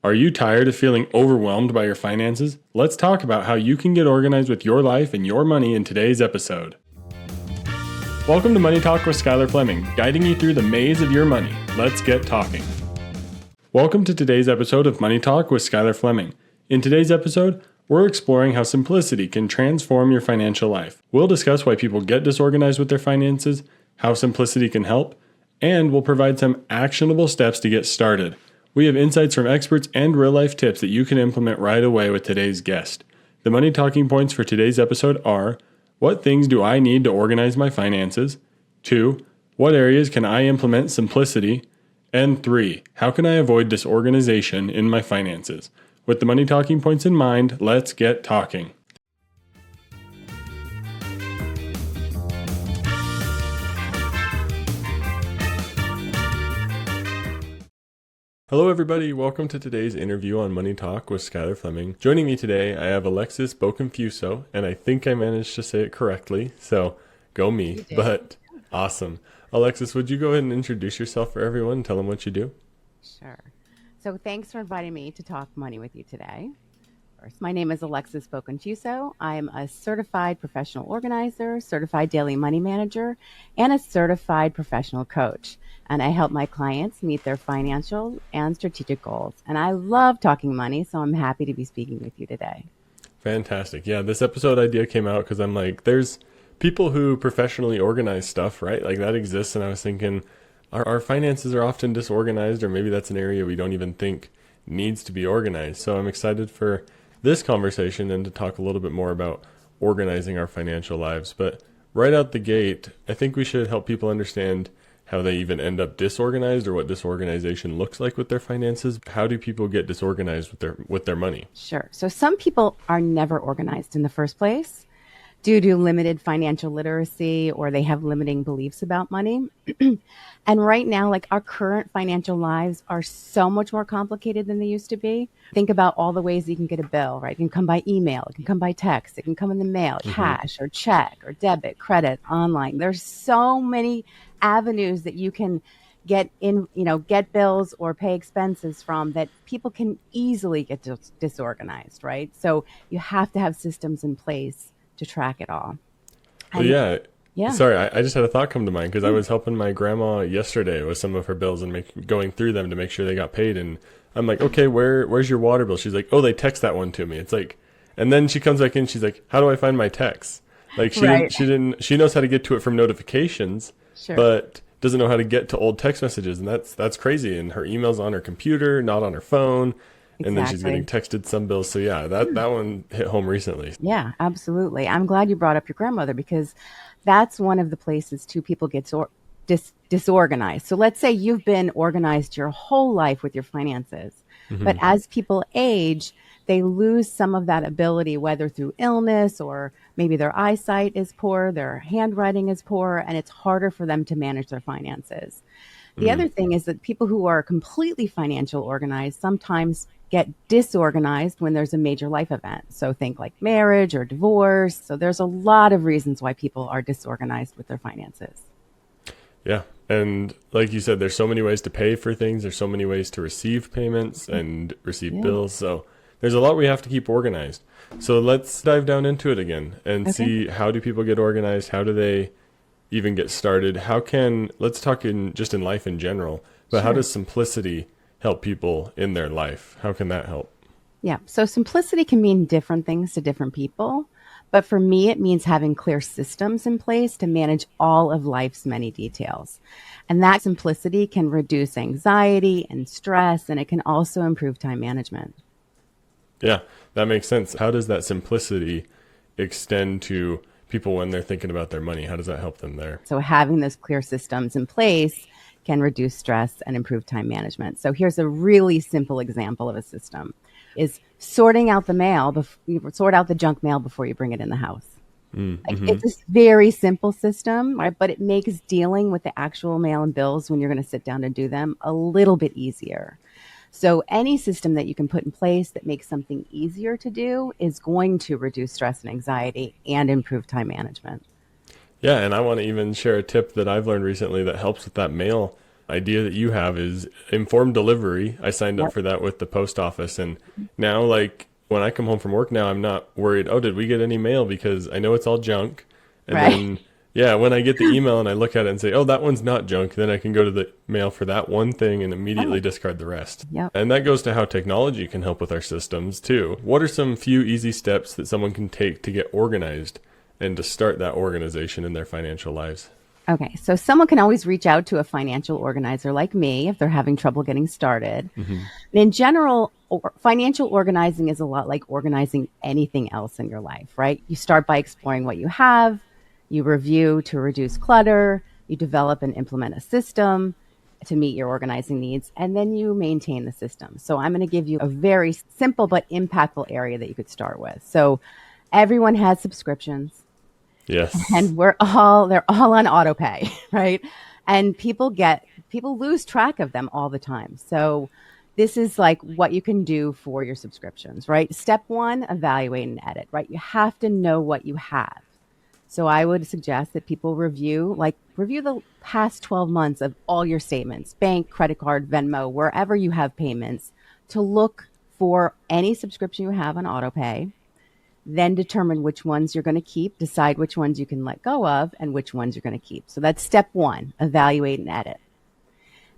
Are you tired of feeling overwhelmed by your finances? Let's talk about how you can get organized with your life and your money in today's episode. Welcome to Money Talk with Skyler Fleming, guiding you through the maze of your money. Let's get talking. Welcome to today's episode of Money Talk with Skyler Fleming. In today's episode, we're exploring how simplicity can transform your financial life. We'll discuss why people get disorganized with their finances, how simplicity can help, and we'll provide some actionable steps to get started. We have insights from experts and real-life tips that you can implement right away with today's guest. The money talking points for today's episode are: what things do I need to organize my finances? 2, what areas can I implement simplicity? And 3, how can I avoid disorganization in my finances? With the money talking points in mind, let's get talking. Hello everybody, welcome to today's interview on Money Talk with Skyler Fleming. Joining me today, I have Alexis Boccanfuso, and I think I managed to say it correctly, so go me, but awesome. Alexis, would you go ahead and introduce yourself for everyone and tell them what you do? Sure. So thanks for inviting me to talk money with you today. First, my name is Alexis Boccanfuso. I'm a certified professional organizer, certified daily money manager, and a certified professional coach. And I help my clients meet their financial and strategic goals. And I love talking money, so I'm happy to be speaking with you today. Fantastic. Yeah, this episode idea came out because I'm like, there's people who professionally organize stuff, right? Like that exists. And I was thinking our finances are often disorganized, or maybe that's an area we don't even think needs to be organized. So I'm excited for this conversation and to talk a little bit more about organizing our financial lives. But right out the gate, I think we should help people understand how they even end up disorganized, or what disorganization looks like with their finances. How do people get disorganized with their money? Sure. So some people are never organized in the first place due to limited financial literacy, or they have limiting beliefs about money. And right now, like, our current financial lives are so much more complicated than they used to be. Think about all the ways you can get a bill, right? It can come by email, it can come by text, it can come in the mail, cash or check or debit, credit, online. There's so many avenues that you can get bills or pay expenses from, that people can easily get disorganized, right? So you have to have systems in place to track it all. Well, yeah. Sorry, I just had a thought come to mind because I was helping my grandma yesterday with some of her bills and going through them to make sure they got paid. And I'm like, okay, where's your water bill? She's like, oh, they text that one to me. It's like, and then she comes back in, she's like, how do I find my text? Like she knows how to get to it from notifications, sure, but doesn't know how to get to old text messages. And that's crazy. And her email's on her computer, not on her phone. And then she's getting texted some bills. So yeah, that one hit home recently. Yeah, absolutely. I'm glad you brought up your grandmother, because that's one of the places too people get disorganized. So let's say you've been organized your whole life with your finances, but as people age, they lose some of that ability, whether through illness or maybe their eyesight is poor, their handwriting is poor, and it's harder for them to manage their finances. The other thing is that people who are completely financial organized sometimes get disorganized when there's a major life event. So think like marriage or divorce. So there's a lot of reasons why people are disorganized with their finances. Yeah. And like you said, there's so many ways to pay for things. There's so many ways to receive payments and receive bills. So there's a lot we have to keep organized. So let's dive down into it again and see, how do people get organized? How do they even get started? Let's talk in life in general, but how does simplicity help people in their life? How can that help? Yeah. So simplicity can mean different things to different people. But for me, it means having clear systems in place to manage all of life's many details. And that simplicity can reduce anxiety and stress, and it can also improve time management. Yeah, that makes sense. How does that simplicity extend to people when they're thinking about their money? How does that help them there? So having those clear systems in place can reduce stress and improve time management. So here's a really simple example of a system: is sorting out the mail, sort out the junk mail before you bring it in the house. It's a very simple system, right? But it makes dealing with the actual mail and bills when you're going to sit down and do them a little bit easier. So any system that you can put in place that makes something easier to do is going to reduce stress and anxiety and improve time management. Yeah, and I want to even share a tip that I've learned recently that helps with that mail idea that you have is informed delivery. I signed up Yep. for that with the post office. And now, like, when I come home from work now, I'm not worried, oh, did we get any mail? Because I know it's all junk. And Right. then, yeah, when I get the email and I look at it and say, oh, that one's not junk, then I can go to the mail for that one thing and immediately Right. discard the rest. Yep. And that goes to how technology can help with our systems too. What are some few easy steps that someone can take to get organized and to start that organization in their financial lives? Okay, so someone can always reach out to a financial organizer like me if they're having trouble getting started. Mm-hmm. And in general, financial organizing is a lot like organizing anything else in your life, right? You start by exploring what you have, you review to reduce clutter, you develop and implement a system to meet your organizing needs, and then you maintain the system. So I'm going to give you a very simple but impactful area that you could start with. So everyone has subscriptions Yes. and they're all on auto pay, right? And people lose track of them all the time. So this is like what you can do for your subscriptions, right? Step one, evaluate and edit, right? You have to know what you have. So I would suggest that people review the past 12 months of all your statements, bank, credit card, Venmo, wherever you have payments, to look for any subscription you have on auto pay, then determine which ones you're going to keep, decide which ones you can let go of, and which ones you're going to keep. So that's step one, evaluate and edit.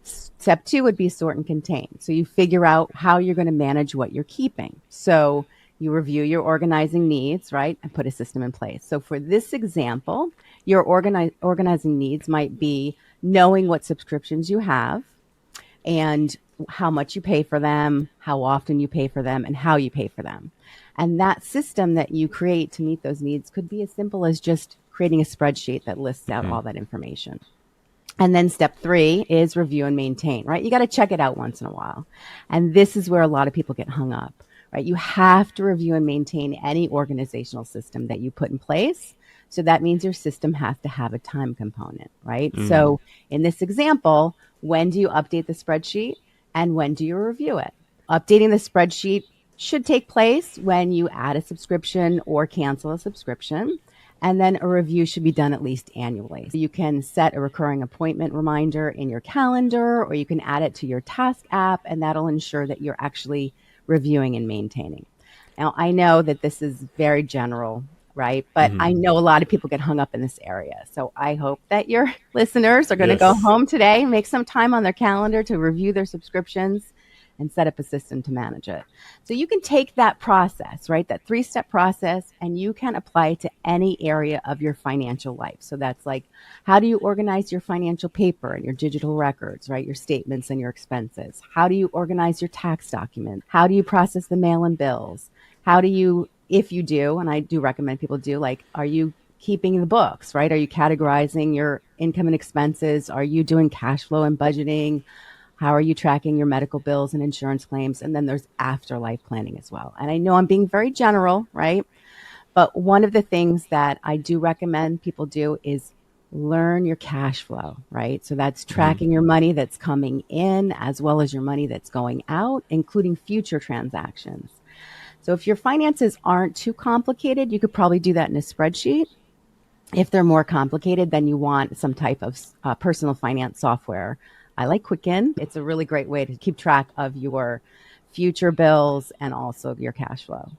Step two would be sort and contain. So you figure out how you're going to manage what you're keeping. So you review your organizing needs, right, and put a system in place. So for this example, your organizing needs might be knowing what subscriptions you have and how much you pay for them, how often you pay for them, and how you pay for them. And that system that you create to meet those needs could be as simple as just creating a spreadsheet that lists out all that information. And then step three is review and maintain, right? You got to check it out once in a while. And this is where a lot of people get hung up, right? You have to review and maintain any organizational system that you put in place. So that means your system has to have a time component, right? So in this example, when do you update the spreadsheet and when do you review it? Updating the spreadsheet should take place when you add a subscription or cancel a subscription. And then a review should be done at least annually. So you can set a recurring appointment reminder in your calendar, or you can add it to your task app, and that'll ensure that you're actually reviewing and maintaining. Now, I know that this is very general, right? But I know a lot of people get hung up in this area. So I hope that your listeners are going to go Yes. home today, make some time on their calendar to review their subscriptions and set up a system to manage it. So you can take that process, right, that 3-step process, and you can apply it to any area of your financial life. So that's like, how do you organize your financial paper and your digital records, right, your statements and your expenses? How do you organize your tax documents? How do you process the mail and bills? How do you, if you do, and I do recommend people do, like, are you keeping the books, right? Are you categorizing your income and expenses? Are you doing cash flow and budgeting? How are you tracking your medical bills and insurance claims? And then there's afterlife planning as well. And I know I'm being very general, right? But one of the things that I do recommend people do is learn your cash flow, right? So that's tracking your money that's coming in as well as your money that's going out, including future transactions. So if your finances aren't too complicated, you could probably do that in a spreadsheet. If they're more complicated, then you want some type of personal finance software. I like Quicken. It's a really great way to keep track of your future bills and also your cash flow.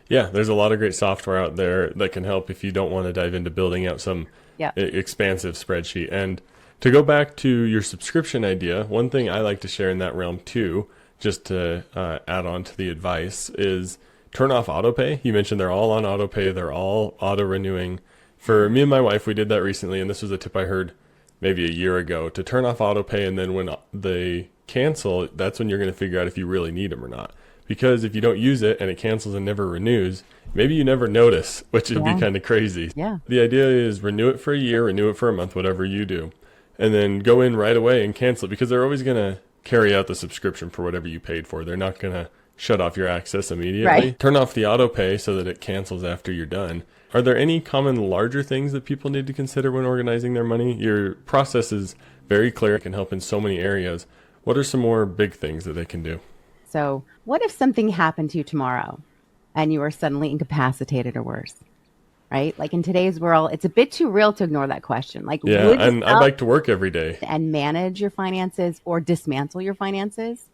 Yeah, there's a lot of great software out there that can help if you don't want to dive into building out some Yeah. expansive spreadsheet. And to go back to your subscription idea, one thing I like to share in that realm too, just to add on to the advice, is turn off autopay. You mentioned they're all on autopay. They're all auto renewing. For me and my wife, we did that recently, and this was a tip I heard maybe a year ago, to turn off autopay, and then when they cancel, that's when you're going to figure out if you really need them or not. Because if you don't use it and it cancels and never renews, maybe you never notice, which would be kind of crazy. Yeah. The idea is renew it for a year, renew it for a month, whatever you do, and then go in right away and cancel it, because they're always going to carry out the subscription for whatever you paid for. They're not going to shut off your access immediately. Right. Turn off the auto pay so that it cancels after you're done. Are there any common larger things that people need to consider when organizing their money? Your process is very clear. It can help in so many areas. What are some more big things that they can do? So what if something happened to you tomorrow and you were suddenly incapacitated or worse? right? Like in today's world, it's a bit too real to ignore that question. Like, Yeah, would you and I'd like to work every day. and manage your finances or dismantle your finances?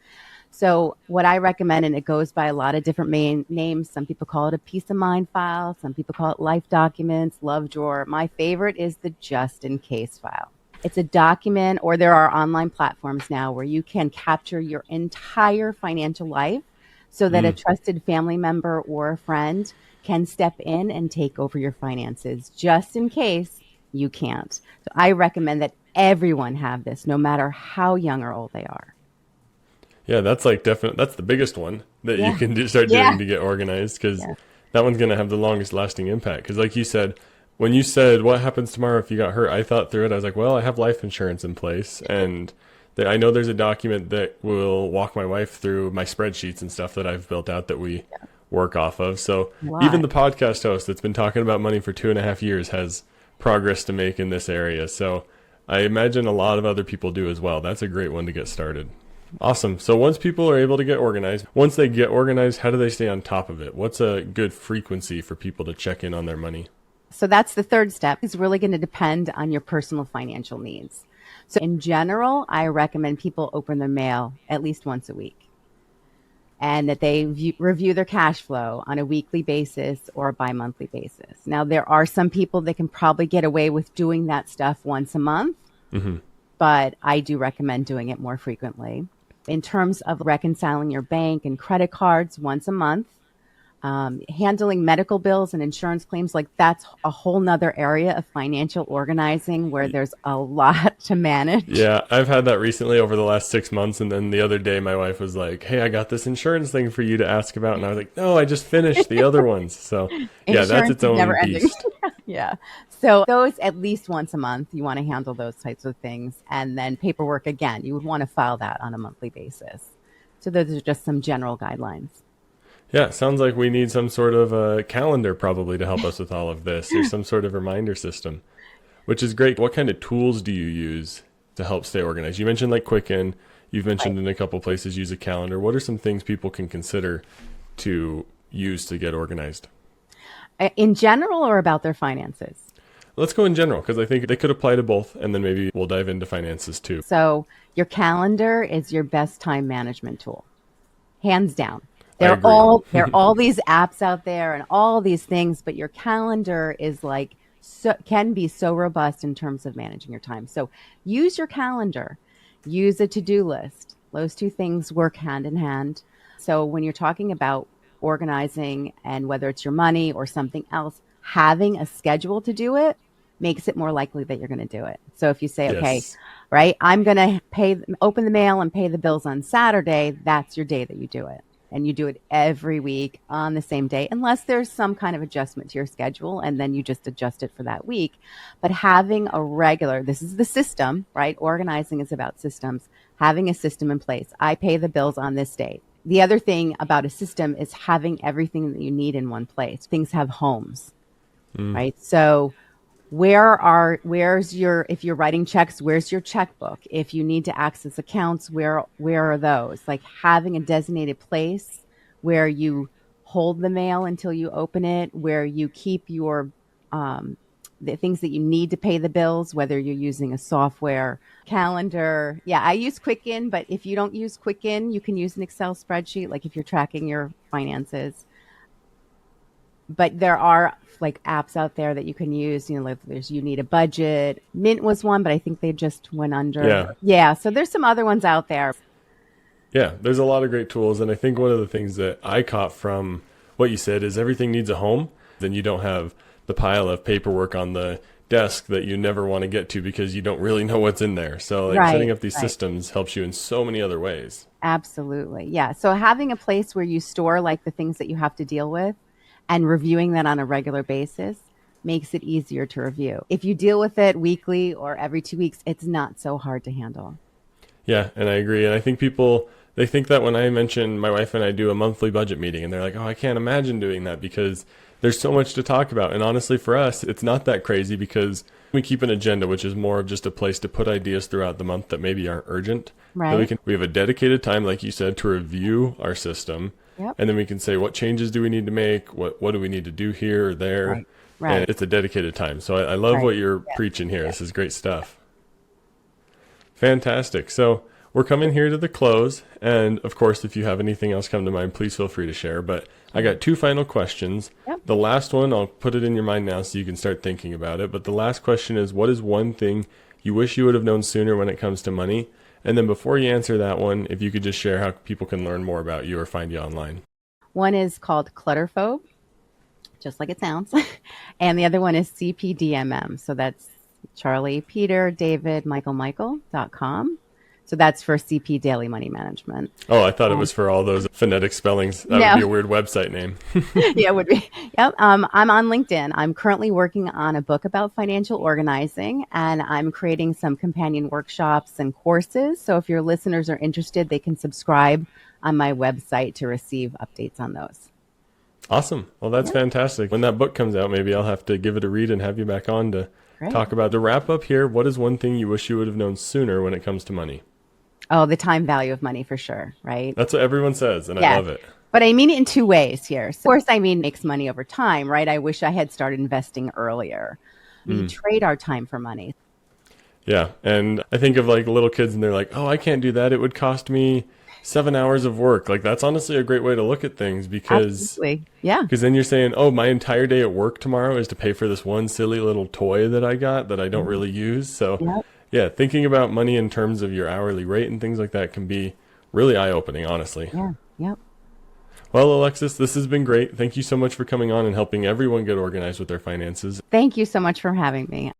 So what I recommend, and it goes by a lot of different names. Some people call it a peace of mind file. Some people call it life documents, love drawer. My favorite is the just in case file. It's a document, or there are online platforms now where you can capture your entire financial life so that a trusted family member or a friend can step in and take over your finances just in case you can't. So I recommend that everyone have this, no matter how young or old they are. Yeah, that's like that's the biggest one that you Yeah. can start Yeah. doing to get organized, because Yeah. that one's going to have the longest lasting impact. Because like you said, when you said, what happens tomorrow if you got hurt? I thought through it. I was like, well, I have life insurance in place. And I know there's a document that will walk my wife through my spreadsheets and stuff that I've built out that we work off of. So even the podcast host that's been talking about money for 2.5 years has progress to make in this area. So I imagine a lot of other people do as well. That's a great one to get started. Awesome. So once people are able to get organized, how do they stay on top of it? What's a good frequency for people to check in on their money? So that's the third step. It's really going to depend on your personal financial needs. So in general, I recommend people open their mail at least once a week, and that they review their cash flow on a weekly basis or a bi-monthly basis. Now, there are some people that can probably get away with doing that stuff once a month, but I do recommend doing it more frequently. In terms of reconciling your bank and credit cards once a month, handling medical bills and insurance claims, like that's a whole nother area of financial organizing where there's a lot to manage. Yeah, I've had that recently over the last 6 months. And then the other day, my wife was like, hey, I got this insurance thing for you to ask about. And I was like, no, I just finished the other ones. So yeah, that's its own beast. Yeah. So those at least once a month, you want to handle those types of things. And then paperwork, again, you would want to file that on a monthly basis. So those are just some general guidelines. Yeah, sounds like we need some sort of a calendar probably to help us with all of this, or some sort of reminder system, which is great. What kind of tools do you use to help stay organized? You mentioned like Quicken. You've mentioned in a couple places use a calendar. What are some things people can consider to use to get organized? In general, or about their finances? Let's go in general, because I think they could apply to both, and then maybe we'll dive into finances too. So your calendar is your best time management tool, hands down. There are all these apps out there and all these things, but your calendar is can be so robust in terms of managing your time. So use your calendar, use a to-do list. Those two things work hand in hand. So when you're talking about organizing, and whether it's your money or something else, having a schedule to do it makes it more likely that you're going to do it. So if you say, okay, right, I'm going to open the mail and pay the bills on Saturday, that's your day that you do it. And you do it every week on the same day, unless there's some kind of adjustment to your schedule, and then you just adjust it for that week. But having this is the system, right? Organizing is about systems. Having a system in place. I pay the bills on this date. The other thing about a system is having everything that you need in one place. Things have homes, right? So if you're writing checks, where's your checkbook? If you need to access accounts, where are those? Like having a designated place where you hold the mail until you open it, where you keep your the things that you need to pay the bills, whether you're using a software calendar. Yeah, I use Quicken, but if you don't use Quicken, you can use an Excel spreadsheet, like if you're tracking your finances. But there are like apps out there that you can use, like You Need a Budget. Mint was one, but I think they just went under. Yeah. So there's some other ones out there. Yeah, there's a lot of great tools. And I think one of the things that I caught from what you said is everything needs a home. Then you don't have the pile of paperwork on the desk that you never want to get to because you don't really know what's in there. So setting up these systems helps you in so many other ways. Absolutely. Yeah. So having a place where you store like the things that you have to deal with, and reviewing that on a regular basis makes it easier to review. If you deal with it weekly or every 2 weeks, it's not so hard to handle. Yeah, and I agree. And I think they think that when I mention my wife and I do a monthly budget meeting, and they're like, oh, I can't imagine doing that because there's so much to talk about. And honestly, for us, it's not that crazy because we keep an agenda, which is more of just a place to put ideas throughout the month that maybe aren't urgent. Right. We have a dedicated time, like you said, to review our system. Yep. And then we can say, what changes do we need to make? What do we need to do here or there? Right. Right. and it's a dedicated time. So I love Right. what you're preaching here. This is great stuff. Fantastic. So we're coming here to the close. And of course, if you have anything else come to mind, please feel free to share. But I got two final questions. Yep. The last one, I'll put it in your mind now so you can start thinking about it. But the last question is, what is one thing you wish you would have known sooner when it comes to money? And then before you answer that one, if you could just share how people can learn more about you or find you online. One is called Clutterphobe, just like it sounds. And the other one is CPDMM. So that's Charlie Peter David Michael.com. So that's for CP Daily Money Management. Oh, I thought it was for all those phonetic spellings. That would be a weird website name. Yeah, it would be. Yep. I'm on LinkedIn. I'm currently working on a book about financial organizing, and I'm creating some companion workshops and courses. So if your listeners are interested, they can subscribe on my website to receive updates on those. Awesome. Well, that's fantastic. When that book comes out, maybe I'll have to give it a read and have you back on to talk about. To wrap up here, what is one thing you wish you would have known sooner when it comes to money? Oh, the time value of money for sure, right? That's what everyone says, and I love it. But I mean it in two ways here. So of course, I mean, makes money over time, right? I wish I had started investing earlier. We trade our time for money. Yeah, and I think of like little kids and they're like, oh, I can't do that. It would cost me 7 hours of work. Like that's honestly a great way to look at things because then you're saying, oh, my entire day at work tomorrow is to pay for this one silly little toy that I got that I don't really use. So yeah, thinking about money in terms of your hourly rate and things like that can be really eye-opening, honestly. Yeah, yep. Well, Alexis, this has been great. Thank you so much for coming on and helping everyone get organized with their finances. Thank you so much for having me.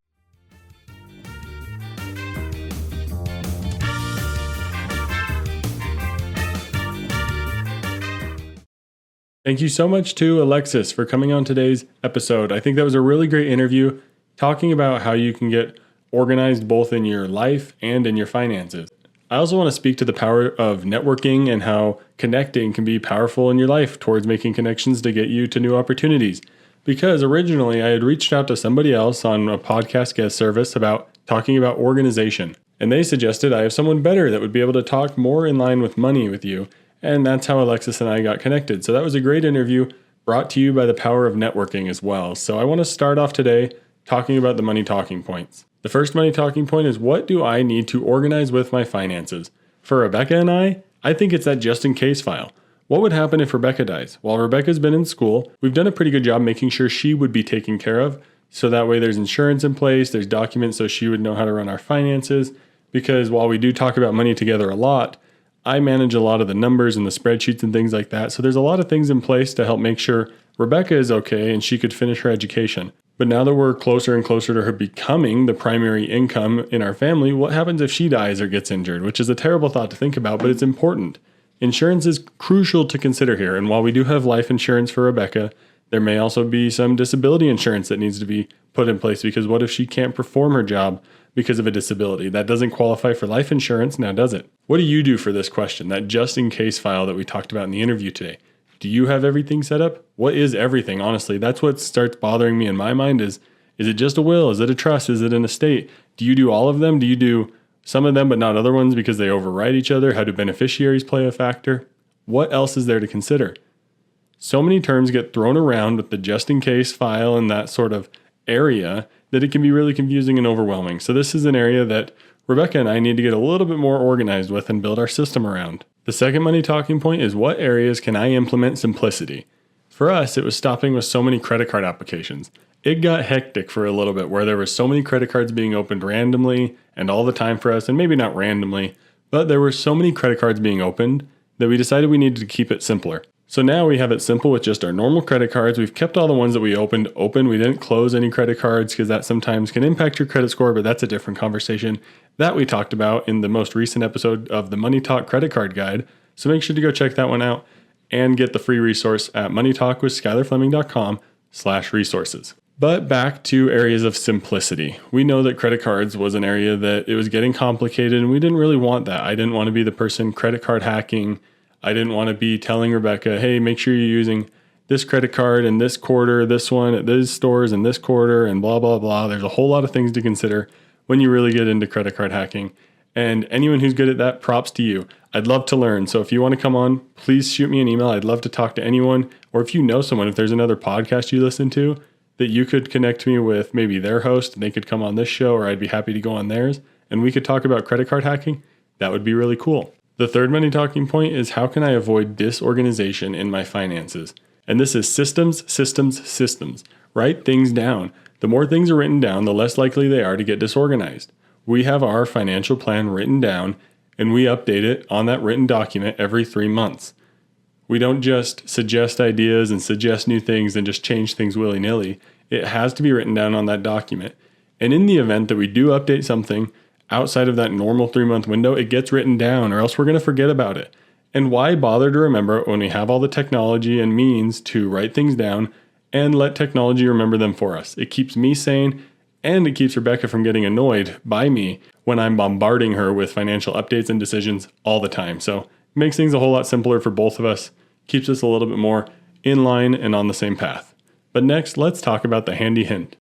Thank you so much to Alexis for coming on today's episode. I think that was a really great interview talking about how you can get organized both in your life and in your finances. I also want to speak to the power of networking and how connecting can be powerful in your life towards making connections to get you to new opportunities. Because originally I had reached out to somebody else on a podcast guest service about talking about organization. And they suggested I have someone better that would be able to talk more in line with money with you. And that's how Alexis and I got connected. So that was a great interview brought to you by the power of networking as well. So I want to start off today talking about the money talking points. The first money talking point is, what do I need to organize with my finances? For Rebecca and I think it's that just in case file. What would happen if Rebecca dies? While Rebecca's been in school, we've done a pretty good job making sure she would be taken care of. So that way there's insurance in place, there's documents so she would know how to run our finances. Because while we do talk about money together a lot, I manage a lot of the numbers and the spreadsheets and things like that. So there's a lot of things in place to help make sure Rebecca is okay and she could finish her education. But now that we're closer and closer to her becoming the primary income in our family, what happens if she dies or gets injured? Which is a terrible thought to think about, but it's important. Insurance is crucial to consider here. And while we do have life insurance for Rebecca, there may also be some disability insurance that needs to be put in place, because what if she can't perform her job because of a disability? That doesn't qualify for life insurance now, does it? What do you do for this question, that just in case file that we talked about in the interview today? Do you have everything set up? What is everything? Honestly, that's what starts bothering me in my mind is it just a will? Is it a trust? Is it an estate? Do you do all of them? Do you do some of them but not other ones because they override each other? How do beneficiaries play a factor? What else is there to consider? So many terms get thrown around with the just in case file and that sort of area that it can be really confusing and overwhelming. So this is an area that Rebecca and I need to get a little bit more organized with and build our system around. The second money talking point is, what areas can I implement simplicity? For us, it was stopping with so many credit card applications. It got hectic for a little bit where there were so many credit cards being opened randomly and all the time for us, and maybe not randomly, but there were so many credit cards being opened that we decided we needed to keep it simpler. So now we have it simple with just our normal credit cards. We've kept all the ones that we opened open. We didn't close any credit cards because that sometimes can impact your credit score, but that's a different conversation that we talked about in the most recent episode of the Money Talk Credit Card Guide. So make sure to go check that one out and get the free resource at moneytalkwithskylerfleming.com/resources. But back to areas of simplicity. We know that credit cards was an area that it was getting complicated, and we didn't really want that. I didn't want to be the person credit card hacking. I didn't want to be telling Rebecca, hey, make sure you're using this credit card in this quarter, this one at these stores in this quarter, and blah, blah, blah. There's a whole lot of things to consider when you really get into credit card hacking. And anyone who's good at that, props to you. I'd love to learn. So if you want to come on, please shoot me an email. I'd love to talk to anyone. Or if you know someone, if there's another podcast you listen to that you could connect me with maybe their host and they could come on this show, or I'd be happy to go on theirs and we could talk about credit card hacking, that would be really cool. The third money talking point is how can I avoid disorganization in my finances? And this is systems, systems, systems. Write things down. The more things are written down, the less likely they are to get disorganized. We have our financial plan written down and we update it on that written document every 3 months. We don't just suggest ideas and suggest new things and just change things willy-nilly. It has to be written down on that document. And in the event that we do update something outside of that normal 3-month window, it gets written down or else we're going to forget about it. And why bother to remember when we have all the technology and means to write things down and let technology remember them for us? It keeps me sane and it keeps Rebecca from getting annoyed by me when I'm bombarding her with financial updates and decisions all the time. So it makes things a whole lot simpler for both of us, keeps us a little bit more in line and on the same path. But next, let's talk about the handy hint.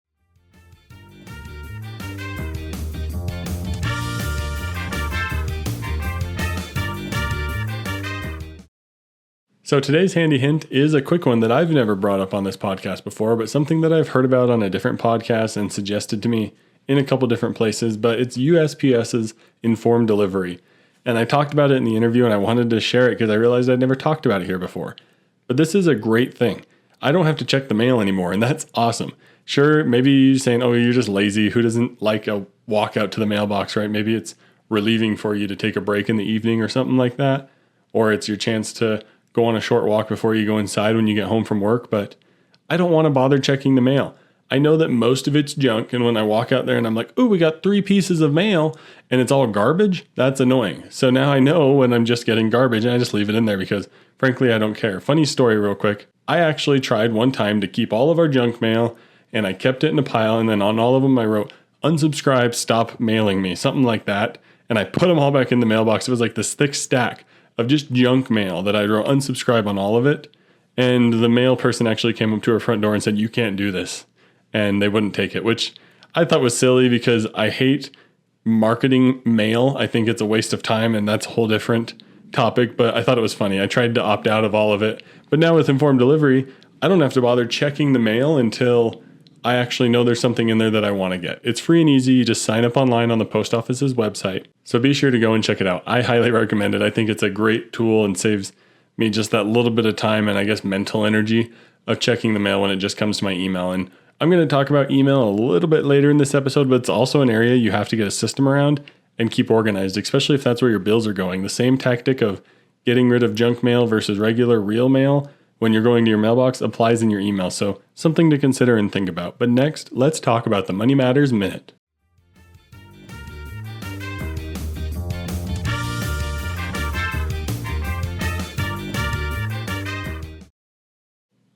So today's handy hint is a quick one that I've never brought up on this podcast before, but something that I've heard about on a different podcast and suggested to me in a couple different places, but it's USPS's informed delivery. And I talked about it in the interview and I wanted to share it because I realized I'd never talked about it here before. But this is a great thing. I don't have to check the mail anymore, and that's awesome. Sure, maybe you're saying, oh, you're just lazy. Who doesn't like a walk out to the mailbox, right? Maybe it's relieving for you to take a break in the evening or something like that. Or it's your chance to go on a short walk before you go inside when you get home from work. But I don't want to bother checking the mail. I know that most of it's junk, and when I walk out there and I'm like, ooh, we got 3 pieces of mail, and it's all garbage, that's annoying. So now I know when I'm just getting garbage, and I just leave it in there because, frankly, I don't care. Funny story real quick. I actually tried one time to keep all of our junk mail, and I kept it in a pile, and then on all of them I wrote, unsubscribe, stop mailing me, something like that. And I put them all back in the mailbox. It was like this thick stack of just junk mail that I wrote unsubscribe on all of it. And the mail person actually came up to our front door and said, you can't do this. And they wouldn't take it, which I thought was silly because I hate marketing mail. I think it's a waste of time, and that's a whole different topic, but I thought it was funny. I tried to opt out of all of it. But now with informed delivery, I don't have to bother checking the mail until I actually know there's something in there that I want to get. It's free and easy. You just sign up online on the post office's website. So be sure to go and check it out. I highly recommend it. I think it's a great tool and saves me just that little bit of time and I guess mental energy of checking the mail when it just comes to my email. And I'm going to talk about email a little bit later in this episode, but it's also an area you have to get a system around and keep organized, especially if that's where your bills are going. The same tactic of getting rid of junk mail versus regular real mail when you're going to your mailbox applies in your email. So something to consider and think about. But next, let's talk about the Money Matters Minute.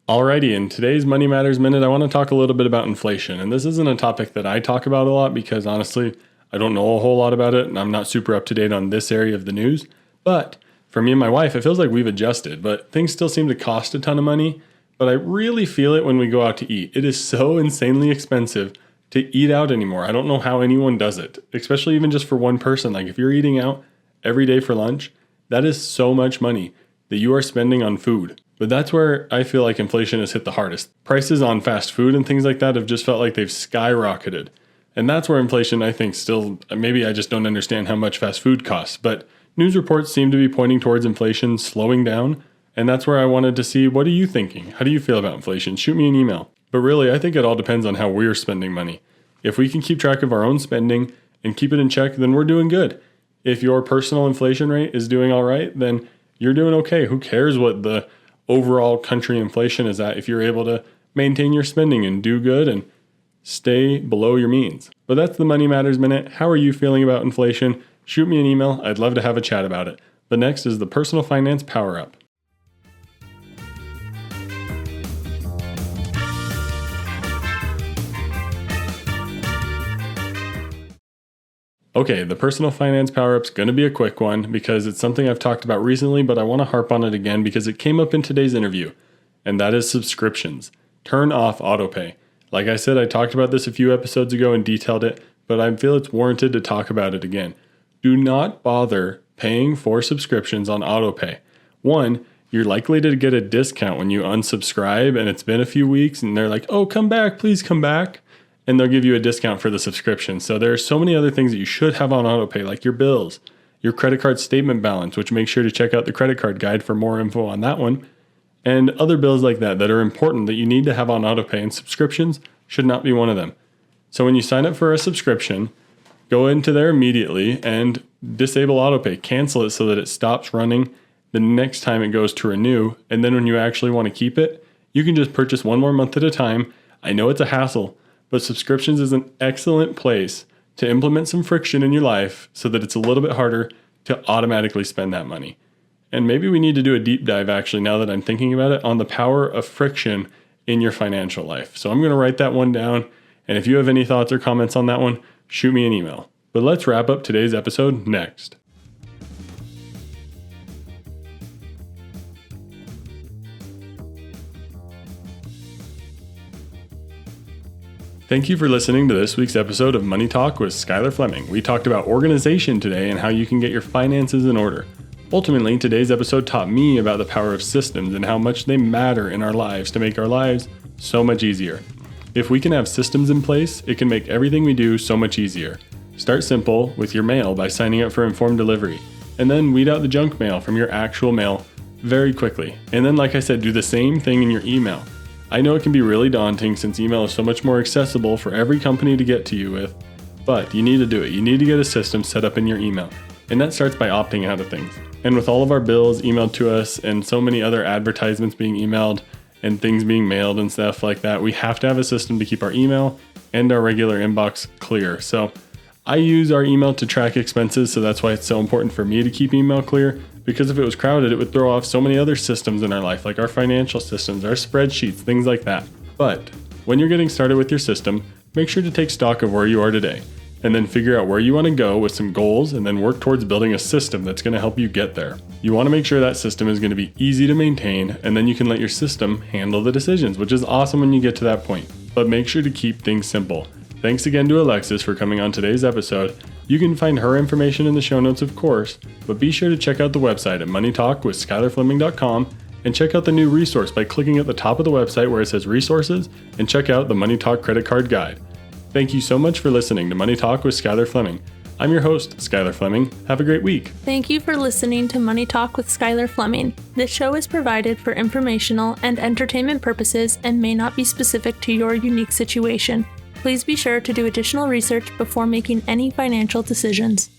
Alrighty, in today's Money Matters Minute, I want to talk a little bit about inflation. And this isn't a topic that I talk about a lot because honestly, I don't know a whole lot about it and I'm not super up to date on this area of the news. But for me and my wife, it feels like we've adjusted, but things still seem to cost a ton of money. But I really feel it when we go out to eat. It is so insanely expensive to eat out anymore. I don't know how anyone does it, especially even just for one person. Like if you're eating out every day for lunch, that is so much money that you are spending on food. But that's where I feel like inflation has hit the hardest. Prices on fast food and things like that have just felt like they've skyrocketed. And that's where inflation, I think, still, maybe I just don't understand how much fast food costs. But news reports seem to be pointing towards inflation slowing down. And that's where I wanted to see, what are you thinking? How do you feel about inflation? Shoot me an email. But really, I think it all depends on how we're spending money. If we can keep track of our own spending and keep it in check, then we're doing good. If your personal inflation rate is doing all right, then you're doing okay. Who cares what the overall country inflation is at if you're able to maintain your spending and do good and stay below your means. But that's the Money Matters Minute. How are you feeling about inflation? Shoot me an email. I'd love to have a chat about it. But next is the Personal Finance Power Up. Okay, the Personal Finance Power Up's going to be a quick one because it's something I've talked about recently, but I want to harp on it again because it came up in today's interview, and that is subscriptions. Turn off autopay. Like I said, I talked about this a few episodes ago and detailed it, but I feel it's warranted to talk about it again. Do not bother paying for subscriptions on autopay. One, you're likely to get a discount when you unsubscribe and it's been a few weeks and they're like, oh, come back, please come back. And they'll give you a discount for the subscription. So there are so many other things that you should have on autopay, like your bills, your credit card statement balance, which make sure to check out the credit card guide for more info on that one, and other bills like that are important that you need to have on autopay, and subscriptions should not be one of them. So when you sign up for a subscription, go into there immediately and disable autopay, cancel it so that it stops running the next time it goes to renew. And then when you actually want to keep it, you can just purchase one more month at a time. I know it's a hassle, but subscriptions is an excellent place to implement some friction in your life so that it's a little bit harder to automatically spend that money. And maybe we need to do a deep dive, actually, now that I'm thinking about it, on the power of friction in your financial life. So I'm going to write that one down. And if you have any thoughts or comments on that one, shoot me an email. But let's wrap up today's episode next. Thank you for listening to this week's episode of Money Talk with Skyler Fleming. We talked about organization today and how you can get your finances in order. Ultimately, today's episode taught me about the power of systems and how much they matter in our lives to make our lives so much easier. If we can have systems in place, it can make everything we do so much easier. Start simple with your mail by signing up for informed delivery, and then weed out the junk mail from your actual mail very quickly. And then, like I said, do the same thing in your email. I know it can be really daunting since email is so much more accessible for every company to get to you with, but you need to do it. You need to get a system set up in your email, and that starts by opting out of things. And with all of our bills emailed to us and so many other advertisements being emailed and things being mailed and stuff like that, we have to have a system to keep our email and our regular inbox clear. So I use our email to track expenses, so that's why it's so important for me to keep email clear, because if it was crowded, it would throw off so many other systems in our life, like our financial systems, our spreadsheets, things like that. But when you're getting started with your system, make sure to take stock of where you are today, and then figure out where you want to go with some goals, and then work towards building a system that's going to help you get there. You want to make sure that system is going to be easy to maintain, and then you can let your system handle the decisions, which is awesome when you get to that point. But make sure to keep things simple. Thanks again to Alexis for coming on today's episode. You can find her information in the show notes, of course, but be sure to check out the website at moneytalkwithskylerfleming.com and check out the new resource by clicking at the top of the website where it says resources and check out the Money Talk credit card guide. Thank you so much for listening to Money Talk with Skyler Fleming. I'm your host, Skyler Fleming. Have a great week. Thank you for listening to Money Talk with Skyler Fleming. This show is provided for informational and entertainment purposes and may not be specific to your unique situation. Please be sure to do additional research before making any financial decisions.